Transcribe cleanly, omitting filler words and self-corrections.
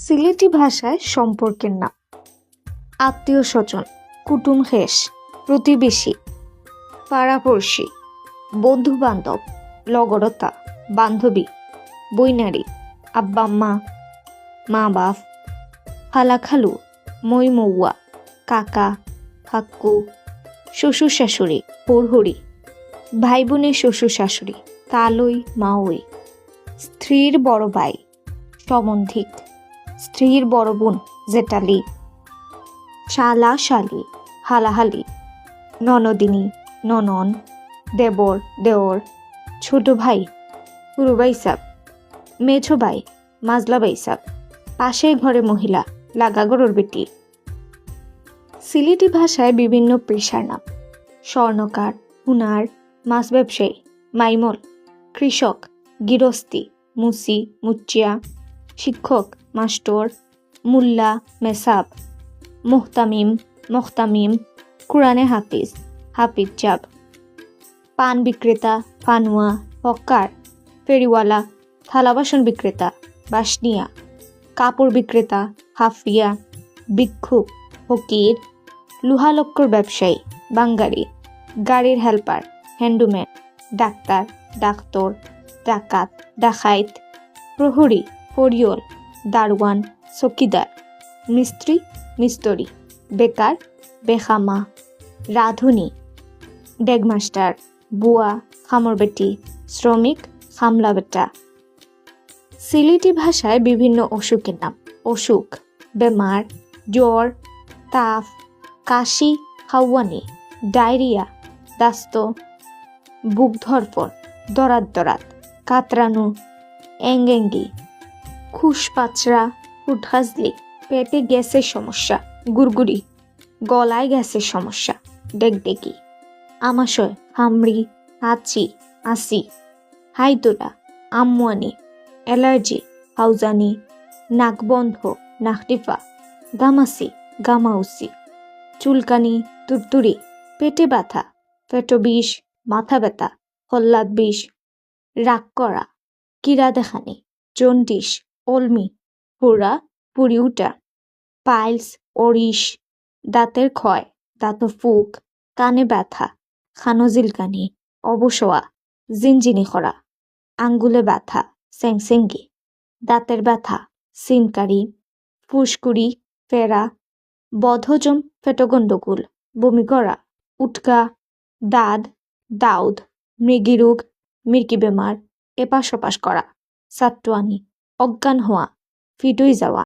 সিলেটি ভাষায় সম্পর্কের নাম আত্মীয় স্বজন, কুটুম হেস, প্রতিবেশী, পাড়াপড়শি, বন্ধু বান্ধব, লগরতা, বান্ধবী, বৈনারী, আব্বা আম্মা, মা বাপ, খালা খালু, মই মৌয়া, কাকা কাকু, শ্বশুর শাশুড়ি, হরহরি, ভাই বোনের শ্বশুর শাশুড়ি, কালই মাওই, স্ত্রীর বড় ভাই, সম্বন্ধিক, স্ত্রীর বড় বোন জেঠালি, শালা শালি, হালাহালি, ননদিনী, ননন, দেবর দেওর, ছোট ভাই, পুরো বাইসাব, মেঝো ভাই, মাজলা বাইসাব, পাশের ঘরে মহিলা, লাগাগরর বেটি। সিলেটি ভাষায় বিভিন্ন পেশার নাম: স্বর্ণকার, হুনার, মাছ ব্যবসায়ী, মাইমল, কৃষক, গৃহস্থী, মুসি, মুচিয়া, শিক্ষক, মাস্টর, মুল্লা, মেসাব, মুহতামিম, মুহতামিম, কুরআনে হাফিজ, হাফিজ জাব, পান বিক্রেতা, পানুয়া, হকার, ফেরিওয়ালা, থালা বাসন বিক্রেতা, বাসনিয়া, কাপড় বিক্রেতা, হাফিয়া, ভিক্ষুক, ফকির, লুহালক্কর ব্যবসায়ী, বাঙ্গারি, গাড়ির হেল্পার, হ্যান্ডম্যান, ডাক্তার, ডাক্তর, ডাকাত, ডাকাইত, প্রহরী, ফরিয়ল, দারওয়ান, চকিদার, মিস্ত্রি, মিস্তরি, বেকার, বেখামা, রাঁধুনি, ডেগমাস্টার, বুয়া, খামর বেটি, শ্রমিক, খামলা বেটা। সিলেটি ভাষায় বিভিন্ন অসুখের নাম: অসুখ, বেমার, জ্বর, তাফ, কাশি, হাওয়ানি, ডায়রিয়া, দাস্ত, বুক ধরফর, দরাত দরাত, কাতরানো, এঙ্গেঙ্গি, খুশপাচড়া, ফুটহাজলি, পেটে গ্যাসের সমস্যা, গুড়গুড়ি, গলায় গ্যাসের সমস্যা, ডেগডেগি, আমাশয়, হামড়ি, হাঁচি, আসি, হাইতোলা, আমওয়ানি, অ্যালার্জি, হাউজানি, নাকবন্ধ, নাকটিফা, গামাসি, গামাউসি, চুলকানি, তুরতুরি, পেটে ব্যথা, পেটো বিষ, মাথা ব্যথা, হল্লাদ বিষ, রাগ করা, কিরা দেখানি, জন্ডিস, অলমি, পোড়া, পুরি উঠা, পাইলস, অরিশ, দাঁতের ক্ষয়, দাঁত ফুক, কানে ব্যথা, খানজিলকানি, অবসোয়া, জিনজিনি করা, আঙ্গুলে ব্যথা, স্যাংসেঙ্গি, দাঁতের ব্যথা, সিনকারি, ফুসকুড়ি, ফেরা, বদহজম, পেটগণ্ডগোল, বমি করা, উটকা, দাদ, দাউদ, মৃগীরোগ, মির্কি বেমার, এপাশ ওপাশ করা, সাট্টোয়ানি, অজ্ঞান হওয়া, ফিটুই যাওয়া।